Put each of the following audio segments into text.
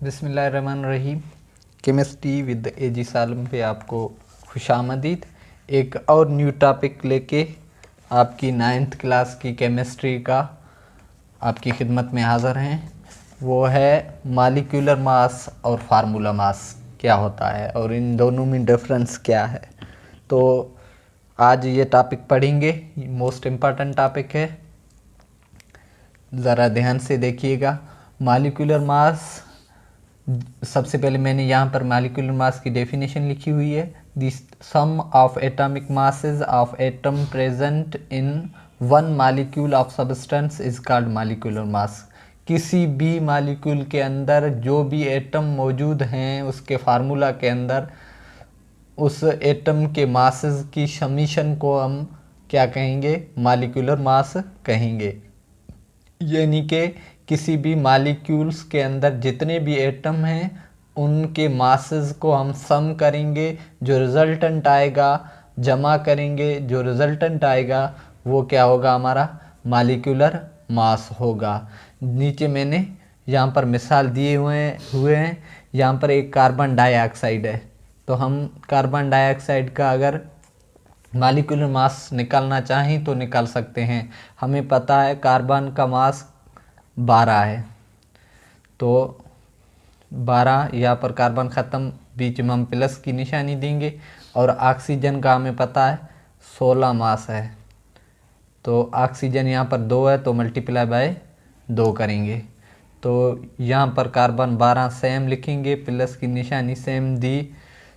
बिस्मिल्लाहिर्रहमानिर्रहीम। Chemistry with एजी सालम पे आपको खुशामदीद। एक और न्यू टॉपिक लेके आपकी 9th क्लास की केमिस्ट्री का आपकी खिदमत में हाज़िर हैं। वो है मॉलिक्यूलर मास और फार्मूला मास क्या होता है और इन दोनों में डिफरेंस क्या है। तो आज ये टॉपिक पढ़ेंगे, मोस्ट इम्पॉर्टेंट टॉपिक है, ज़रा ध्यान से देखिएगा। मॉलिक्यूलर मास, सबसे पहले मैंने यहाँ पर मॉलिक्यूलर मास की डेफिनेशन लिखी हुई है। The sum of atomic masses of atom present in one molecule of substance is called molecular mass. किसी भी मॉलिक्यूल के अंदर जो भी एटम मौजूद हैं उसके फार्मूला के अंदर उस एटम के मासेस की समीशन को हम क्या कहेंगे, मॉलिक्यूलर मास कहेंगे। यानी कि किसी भी मॉलिक्यूल्स के अंदर जितने भी एटम हैं उनके मासेस को हम सम करेंगे, जो रिजल्टेंट आएगा जमा करेंगे, जो रिजल्टेंट आएगा वो क्या होगा, हमारा मॉलिक्यूलर मास होगा। नीचे मैंने यहाँ पर मिसाल दिए हुए हैं। यहाँ पर एक कार्बन डाइऑक्साइड है, तो हम कार्बन डाइऑक्साइड का अगर मॉलिक्यूलर मास निकालना चाहें तो निकाल सकते हैं। हमें पता है कार्बन का मास 12 है, तो 12 यहाँ पर कार्बन ख़त्म, बीच में हम प्लस की निशानी देंगे। और ऑक्सीजन का हमें पता है 16 मास है, तो ऑक्सीजन यहाँ पर 2 है तो मल्टीप्लाई बाय 2 करेंगे। तो यहाँ पर कार्बन 12 सेम लिखेंगे, प्लस की निशानी सेम दी,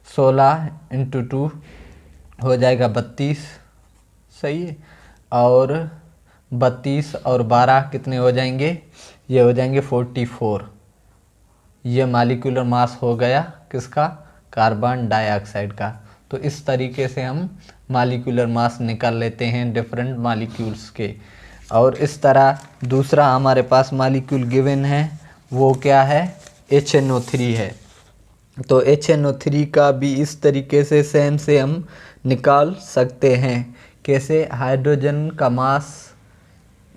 16 × 2 हो जाएगा 32, सही है। और 32 और 12 कितने हो जाएंगे, ये हो जाएंगे 44। ये मॉलिक्यूलर मास हो गया किसका, कार्बन डाइऑक्साइड का। तो इस तरीके से हम मॉलिक्यूलर मास निकाल लेते हैं डिफरेंट मॉलिक्यूल्स के। और इस तरह दूसरा हमारे पास मॉलिक्यूल गिवन है, वो क्या है, HNO3 है। तो HNO3 का भी इस तरीके से सेम से हम निकाल सकते हैं। कैसे, हाइड्रोजन का मास,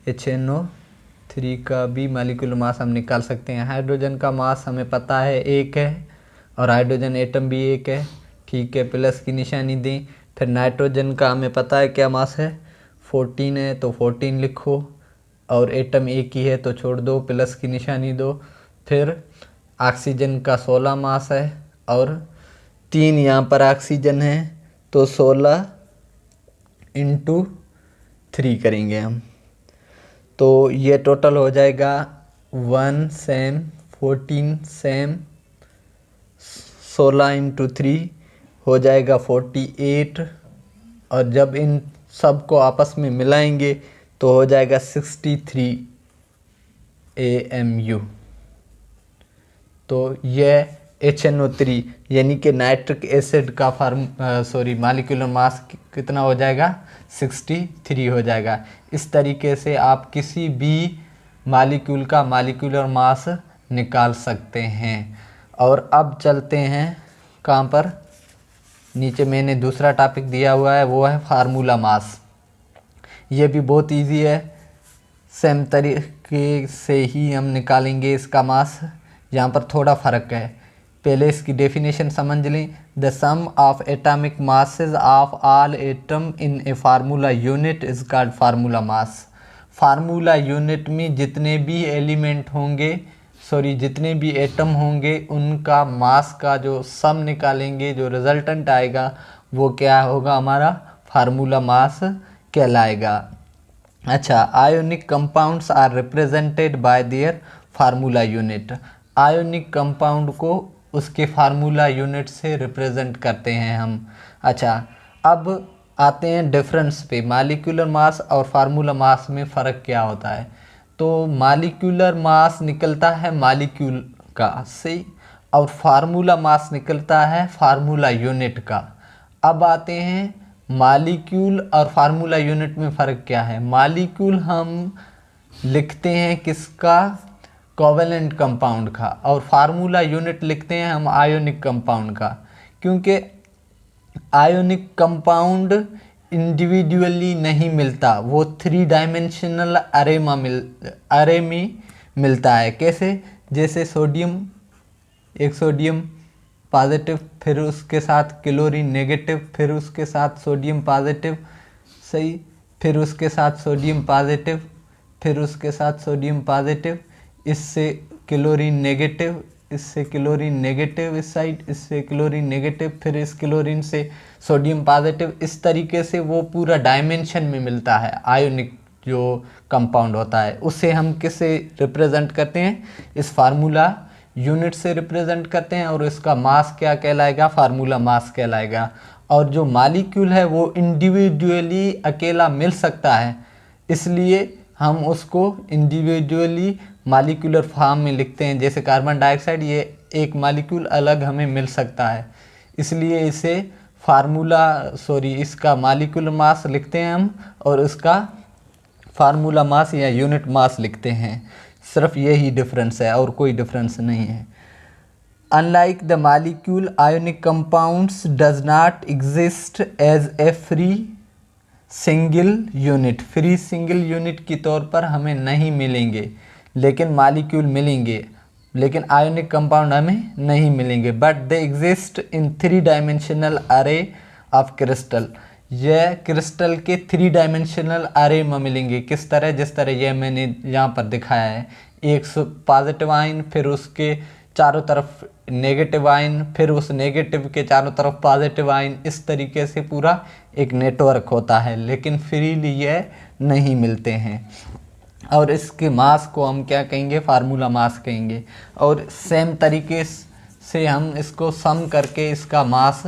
HNO3 का भी मॉलिक्यूलर मास हम निकाल सकते हैं। हाइड्रोजन का मास हमें पता है 1 है और हाइड्रोजन एटम भी 1 है, ठीक है, प्लस की निशानी दी। फिर नाइट्रोजन का हमें पता है क्या मास है, 14 है, तो 14 लिखो, और एटम 1 ही है तो छोड़ दो, प्लस की निशानी दो। फिर ऑक्सीजन का 16 मास है और 3 यहाँ पर ऑक्सीजन है, तो 16 × 3 करेंगे हम, तो ये टोटल हो जाएगा 1 सेम 14 सेम, 16 × 3 हो जाएगा 48। और जब इन सब को आपस में मिलाएंगे तो हो जाएगा 63 AMU। तो यह HNO3 यानी कि नाइट्रिक एसिड का मॉलिक्यूलर मास कितना हो जाएगा, 63 हो जाएगा। इस तरीके से आप किसी भी मॉलिक्यूल का मॉलिक्यूलर मास निकाल सकते हैं। और अब चलते हैं कहाँ पर, नीचे मैंने दूसरा टॉपिक दिया हुआ है, वो है फार्मूला मास। ये भी बहुत इजी है, सेम तरीके से ही हम निकालेंगे इसका मास। यहाँ पर थोड़ा फ़र्क है, पहले इसकी डेफिनेशन समझ लें। The sum of atomic masses of all atom in a formula unit is called formula mass. Formula unit में जितने भी एलिमेंट होंगे, जितने भी एटम होंगे उनका मास का जो सम निकालेंगे, जो रिजल्टेंट आएगा वो क्या होगा, हमारा फार्मूला मास कहलाएगा। अच्छा, ionic compounds are represented by their formula unit. Ionic compound को उसके फार्मूला यूनिट से रिप्रेजेंट करते हैं हम। अच्छा, अब आते हैं डिफरेंस पे, मॉलिक्यूलर मास और फार्मूला मास में फ़र्क क्या होता है। तो मॉलिक्यूलर मास निकलता है मॉलिक्यूल का से, और फार्मूला मास निकलता है फार्मूला यूनिट का। अब आते हैं मॉलिक्यूल और फार्मूला यूनिट में फ़र्क क्या है। मॉलिक्यूल हम लिखते हैं किसका, कोवेलेंट कंपाउंड का, और फार्मूला यूनिट लिखते हैं हम आयोनिक कंपाउंड का। क्योंकि आयोनिक कंपाउंड इंडिविजुअली नहीं मिलता, वो 3 डायमेंशनल अरे में मिलता है। कैसे, जैसे सोडियम एक सोडियम पॉजिटिव, फिर उसके साथ क्लोरीन नेगेटिव, फिर उसके साथ सोडियम पॉजिटिव, सही, फिर उसके साथ सोडियम पॉजिटिव, फिर उसके साथ सोडियम पॉजिटिव, इससे क्लोरीन नेगेटिव, इससे क्लोरीन नेगेटिव इस साइड, इससे क्लोरीन नेगेटिव, फिर इस क्लोरीन से सोडियम पॉजिटिव। इस तरीके से वो पूरा डायमेंशन में मिलता है आयोनिक जो कंपाउंड होता है। उसे हम किससे रिप्रेजेंट करते हैं, इस फार्मूला यूनिट से रिप्रेजेंट करते हैं, और इसका मास क्या कहलाएगा, फार्मूला मास कहलाएगा। और जो मॉलिक्यूल है वो इंडिविजुअली अकेला मिल सकता है, इसलिए हम उसको इंडिविजुअली मॉलिक्यूलर फॉर्म में लिखते हैं। जैसे कार्बन डाइऑक्साइड, ये एक मॉलिक्यूल अलग हमें मिल सकता है, इसलिए इसे इसका मॉलिक्यूलर मास लिखते हैं हम, और इसका फार्मूला मास या यूनिट मास लिखते हैं। सिर्फ यही डिफरेंस है और कोई डिफरेंस नहीं है। Unlike the molecule, ionic compounds does not exist as a free single unit. Free single unit के तौर पर हमें नहीं मिलेंगे, लेकिन मॉलिक्यूल मिलेंगे, लेकिन आयोनिक कंपाउंड हमें नहीं मिलेंगे। But they exist in 3 dimensional अरे ऑफ क्रिस्टल। यह क्रिस्टल के 3 डायमेंशनल अरे में मिलेंगे। किस तरह, जिस तरह यह मैंने यहाँ पर दिखाया है, एक पॉजिटिव आयन, फिर उसके चारों तरफ नेगेटिव आयन, फिर उस नेगेटिव के चारों तरफ पॉजिटिव आयन। इस तरीके से पूरा एक नेटवर्क होता है, लेकिन फ्रीली यह नहीं मिलते हैं। और इसके मास को हम क्या कहेंगे, फार्मूला मास कहेंगे। और सेम तरीके से हम इसको सम करके इसका मास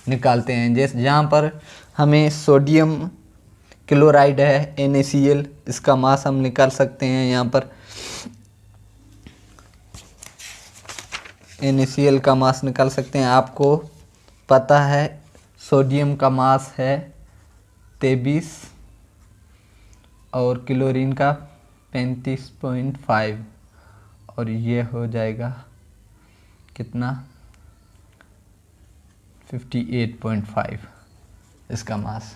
निकालते हैं। जैसे जहाँ पर हमें सोडियम क्लोराइड है NaCl, इसका मास हम निकाल सकते हैं। यहाँ पर NaCl का मास निकाल सकते हैं। आपको पता है सोडियम का मास है 23 और क्लोरीन का 35.5, और ये हो जाएगा कितना, 58.5 इसका मास।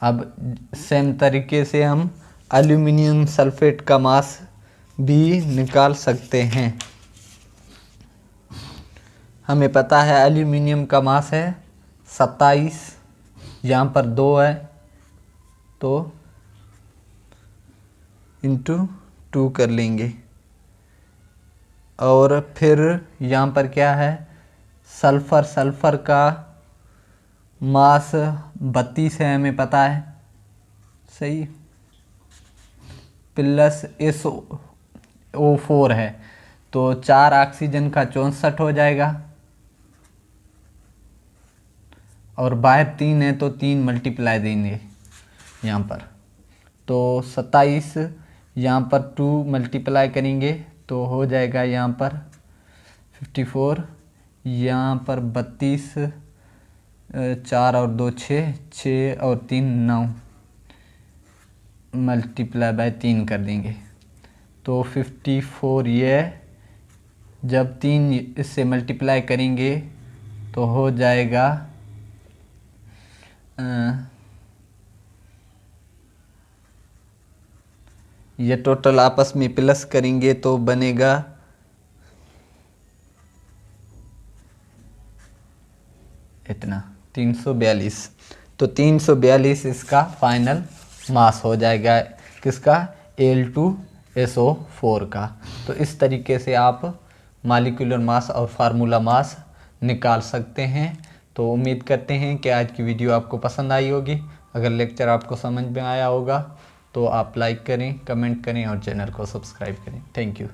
अब सेम तरीके से हम एल्यूमिनियम सल्फेट का मास भी निकाल सकते हैं। हमें पता है एल्यूमिनियम का मास है 27, यहाँ पर 2 है तो इंटू 2 कर लेंगे। और फिर यहाँ पर क्या है, सल्फ़र का मास 32 है, हमें पता है, सही, प्लस SO4 है, तो 4 ऑक्सीजन का 64 हो जाएगा, और बाहर 3 है तो 3 मल्टीप्लाई देंगे यहाँ पर, तो 27, यहाँ पर 2 मल्टीप्लाई करेंगे तो हो जाएगा यहाँ पर 54, यहाँ पर 32, 4 और 2 6, 6 और 3 9, मल्टीप्लाई बाय 3 कर देंगे तो 54। ये जब 3 इससे मल्टीप्लाई करेंगे तो हो जाएगा ये टोटल आपस में प्लस करेंगे तो बनेगा इतना 342। तो 342 इसका फाइनल मास हो जाएगा, किसका, Al2SO4 का। तो इस तरीके से आप मॉलिक्यूलर मास और फार्मूला मास निकाल सकते हैं। तो उम्मीद करते हैं कि आज की वीडियो आपको पसंद आई होगी। अगर लेक्चर आपको समझ में आया होगा तो आप लाइक करें, कमेंट करें और चैनल को सब्सक्राइब करें। Thank you.